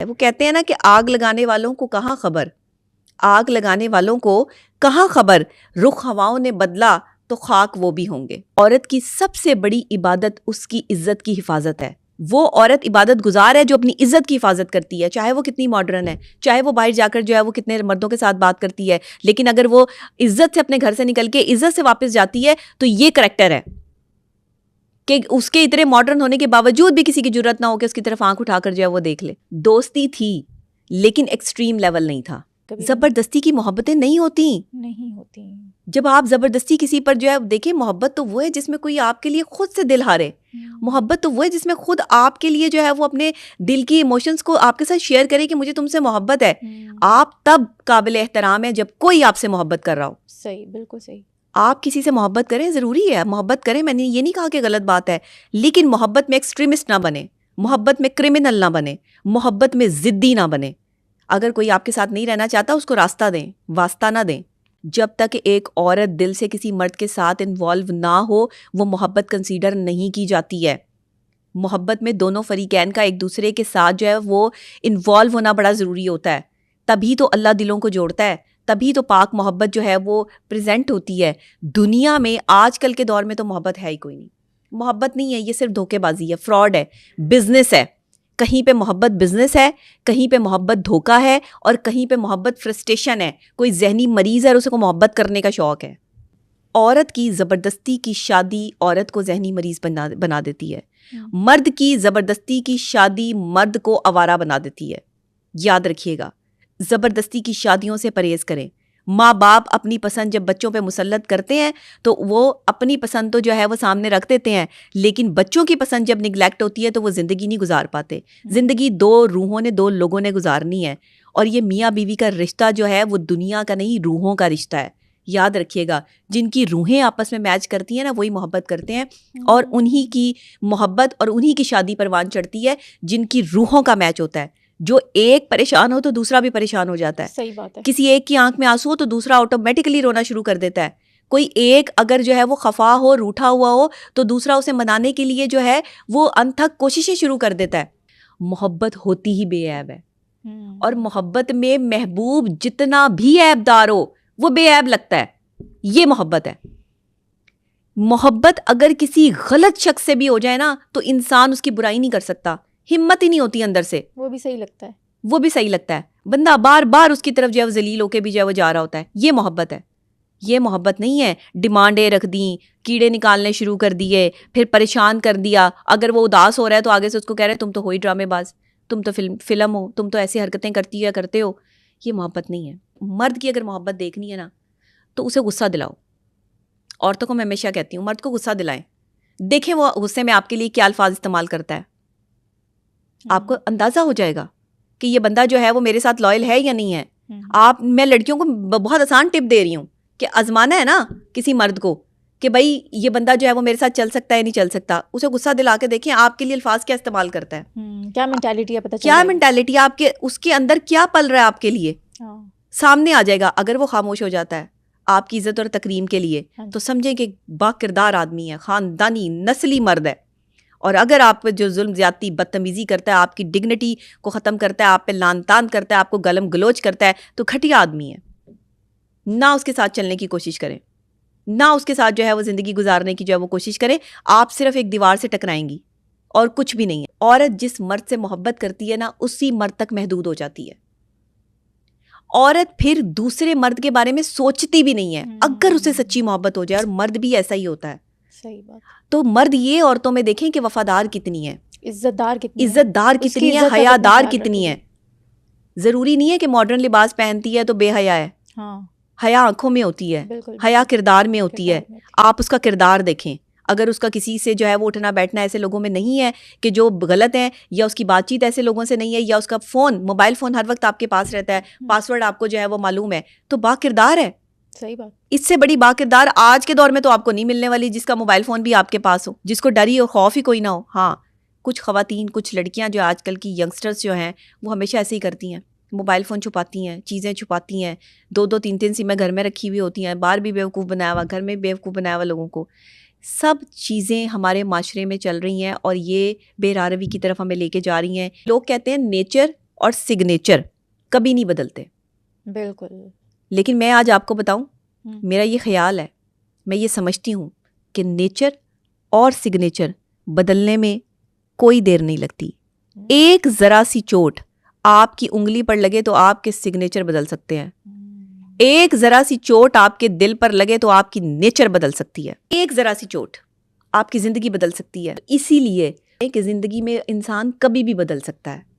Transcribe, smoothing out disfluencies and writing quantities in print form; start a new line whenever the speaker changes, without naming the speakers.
وہ کہتے ہیں نا کہ آگ لگانے والوں کو کہاں خبر، آگ لگانے والوں کو کہاں خبر، رخ ہواؤں نے بدلا تو خاک وہ بھی ہوں گے۔ عورت کی سب سے بڑی عبادت اس کی عزت کی حفاظت ہے۔ وہ عورت عبادت گزار ہے جو اپنی عزت کی حفاظت کرتی ہے، چاہے وہ کتنی ماڈرن ہے، چاہے وہ باہر جا کر جو ہے وہ کتنے مردوں کے ساتھ بات کرتی ہے، لیکن اگر وہ عزت سے اپنے گھر سے نکل کے عزت سے واپس جاتی ہے تو یہ کریکٹر ہے کہ اس کے اتنے ماڈرن ہونے کے باوجود بھی کسی کی جرت نہ ہو کہ اس کی طرف آنکھ اٹھا کر جو ہے وہ دیکھ لے۔ دوستی تھی لیکن ایکسٹریم لیول نہیں تھا۔ زبردستی کی محبتیں نہیں ہوتی۔ جب آپ زبردستی کسی پر جو ہے دیکھیں، محبت تو وہ ہے جس میں کوئی آپ کے لیے خود سے دل ہارے، محبت تو وہ ہے جس میں خود آپ کے لیے جو ہے وہ اپنے دل کی ایموشنز کو آپ کے ساتھ شیئر کرے کہ مجھے تم سے محبت ہے۔ آپ تب قابل احترام ہے جب کوئی آپ سے محبت کر رہا ہو۔
صحیح، بالکل صحیح۔
آپ کسی سے محبت کریں، ضروری ہے محبت کریں، میں نے یہ نہیں کہا کہ غلط بات ہے، لیکن محبت میں ایکسٹریمسٹ نہ بنے، محبت میں کرمنل نہ بنے، محبت میں ضدی نہ بنے۔ اگر کوئی آپ کے ساتھ نہیں رہنا چاہتا اس کو راستہ دیں، واسطہ نہ دیں۔ جب تک ایک عورت دل سے کسی مرد کے ساتھ انوالو نہ ہو وہ محبت کنسیڈر نہیں کی جاتی ہے۔ محبت میں دونوں فریقین کا ایک دوسرے کے ساتھ جو ہے وہ انوالو ہونا بڑا ضروری ہوتا ہے، تبھی تو اللہ دلوں کو جوڑتا ہے، تبھی تو پاک محبت جو ہے وہ پریزنٹ ہوتی ہے۔ دنیا میں آج کل کے دور میں تو محبت ہے ہی کوئی نہیں، محبت نہیں ہے، یہ صرف دھوکے بازی ہے، فراڈ ہے، بزنس ہے۔ کہیں پہ محبت بزنس ہے، کہیں پہ محبت دھوکا ہے، اور کہیں پہ محبت فرسٹریشن ہے، کوئی ذہنی مریض ہے اور اسے کو محبت کرنے کا شوق ہے۔ عورت کی زبردستی کی شادی عورت کو ذہنی مریض بنا دیتی ہے، مرد کی زبردستی کی شادی مرد کو آوارہ بنا دیتی ہے۔ یاد رکھیے گا، زبردستی کی شادیوں سے پرہیز کریں۔ ماں باپ اپنی پسند جب بچوں پہ مسلط کرتے ہیں تو وہ اپنی پسند تو جو ہے وہ سامنے رکھ دیتے ہیں، لیکن بچوں کی پسند جب نگلیکٹ ہوتی ہے تو وہ زندگی نہیں گزار پاتے۔ زندگی دو روحوں نے، دو لوگوں نے گزارنی ہے، اور یہ میاں بیوی کا رشتہ جو ہے وہ دنیا کا نہیں، روحوں کا رشتہ ہے۔ یاد رکھیے گا، جن کی روحیں آپس میں میچ کرتی ہیں نا وہی محبت کرتے ہیں، اور انہی کی محبت اور انہی کی شادی پروان چڑھتی ہے جن کی روحوں کا میچ ہوتا ہے۔ جو ایک پریشان ہو تو دوسرا بھی پریشان ہو جاتا ہے۔
صحیح بات ہے۔
کسی ایک کی آنکھ میں آنسو ہو تو دوسرا آٹومیٹکلی رونا شروع کر دیتا ہے۔ کوئی ایک اگر جو ہے وہ خفا ہو، روٹھا ہوا ہو تو دوسرا اسے منانے کے لیے جو ہے وہ انتھک کوششیں شروع کر دیتا ہے۔ محبت ہوتی ہی بے عیب ہے، اور محبت میں محبوب جتنا بھی عیب دار ہو وہ بے عیب لگتا ہے۔ یہ محبت ہے۔ محبت اگر کسی غلط شخص سے بھی ہو جائے نا تو انسان اس کی برائی نہیں کر سکتا، ہمت ہی نہیں ہوتی اندر سے،
وہ بھی صحیح لگتا ہے،
وہ بھی صحیح لگتا ہے، بندہ بار بار اس کی طرف جو ہے ذلیل ہو کے بھی جو ہے وہ جا رہا ہوتا ہے۔ یہ محبت ہے، یہ محبت نہیں ہے۔ ڈیمانڈیں رکھ دیں، کیڑے نکالنے شروع کر دیے، پھر پریشان کر دیا۔ اگر وہ اداس ہو رہا ہے تو آگے سے اس کو کہہ رہے تم تو ہو ہی ڈرامے باز، تم تو فلم ہو، تم تو ایسی حرکتیں کرتی یا کرتے ہو۔ یہ محبت نہیں ہے۔ مرد کی اگر محبت دیکھنی ہے نا تو اسے غصہ دلاؤ۔ عورتوں کو میں ہمیشہ کہتی ہوں مرد کو غصہ دلائیں، دیکھیں وہ غصے میں آپ کے لیے کیا الفاظ استعمال کرتا ہے، آپ کو اندازہ ہو جائے گا کہ یہ بندہ جو ہے وہ میرے ساتھ لائل ہے یا نہیں ہے۔ میں لڑکیوں کو بہت آسان ٹپ دے رہی ہوں کہ آزمانا ہے نا کسی مرد کو کہ بھائی یہ بندہ جو ہے وہ میرے ساتھ چل سکتا ہے نہیں چل سکتا، اسے غصہ دلا کے دیکھیں آپ کے لیے الفاظ کیا استعمال کرتا ہے،
کیا مینٹیلٹی ہے، پتہ چلے
کیا مینٹیلٹی آپ کے، اس کے اندر کیا پل رہا ہے آپ کے لیے، سامنے آ جائے گا۔ اگر وہ خاموش ہو جاتا ہے آپ کی عزت اور تکریم کے لیے تو سمجھیں کہ با کردار آدمی ہے، خاندانی نسلی مرد ہے۔ اور اگر آپ پہ جو ظلم زیادتی بدتمیزی کرتا ہے، آپ کی ڈگنیٹی کو ختم کرتا ہے، آپ پہ لان تان کرتا ہے، آپ کو گلم گلوچ کرتا ہے تو گھٹیا آدمی ہے۔ نہ اس کے ساتھ چلنے کی کوشش کریں، نہ اس کے ساتھ جو ہے وہ زندگی گزارنے کی جو ہے وہ کوشش کریں، آپ صرف ایک دیوار سے ٹکرائیں گی اور کچھ بھی نہیں ہے۔ عورت جس مرد سے محبت کرتی ہے نا اسی مرد تک محدود ہو جاتی ہے۔ عورت پھر دوسرے مرد کے بارے میں سوچتی بھی نہیں ہے اگر اسے سچی محبت ہو جائے، اور مرد بھی ایسا ہی ہوتا ہے۔
صحیح بات۔
تو مرد یہ عورتوں میں دیکھیں کہ وفادار کتنی ہے،
عزت دار کتنی
ہے، حیا دار کتنی ہے۔ ضروری نہیں ہے کہ ماڈرن لباس پہنتی ہے تو بے حیا ہے، حیا آنکھوں میں ہوتی ہے، حیا کردار میں ہوتی ہے۔ آپ اس کا کردار دیکھیں، اگر اس کا کسی سے جو ہے وہ اٹھنا بیٹھنا ایسے لوگوں میں نہیں ہے کہ جو غلط ہیں، یا اس کی بات چیت ایسے لوگوں سے نہیں ہے، یا اس کا موبائل فون ہر وقت آپ کے پاس رہتا ہے، پاسورڈ آپ کو جو ہے وہ معلوم ہے، تو با کردار ہے۔
صحیح بات۔ اس
سے بڑی با کردار آج کے دور میں تو آپ کو نہیں ملنے والی، جس کا موبائل فون بھی آپ کے پاس ہو، جس کو ڈر ہی اور خوف ہی کوئی نہ ہو۔ ہاں کچھ خواتین، کچھ لڑکیاں جو آج کل کی ینگسٹرز جو ہیں وہ ہمیشہ ایسے ہی کرتی ہیں، موبائل فون چھپاتی ہیں، چیزیں چھپاتی ہیں، 2-2 3 سمیں گھر میں رکھی ہوئی ہوتی ہیں، باہر بھی بیوقوف بنایا ہوا، گھر میں بیوقوف بنایا ہوا لوگوں کو۔ سب چیزیں ہمارے معاشرے میں چل رہی ہیں اور یہ بے راروی کی طرف ہمیں لے کے جا رہی ہیں۔ لوگ کہتے ہیں نیچر اور سگنیچر کبھی نہیں بدلتے.
بالکل.
لیکن میں آج آپ کو بتاؤں,
ہم،
میرا یہ خیال ہے, میں یہ سمجھتی ہوں کہ نیچر اور سگنیچر بدلنے میں کوئی دیر نہیں لگتی. ایک ذرا سی چوٹ آپ کی انگلی پر لگے تو آپ کے سگنیچر بدل سکتے ہیں. ایک ذرا سی چوٹ آپ کے دل پر لگے تو آپ کی نیچر بدل سکتی ہے. ایک ذرا سی چوٹ آپ کی زندگی بدل سکتی ہے. اسی لیے کہ زندگی میں انسان کبھی بھی بدل سکتا ہے.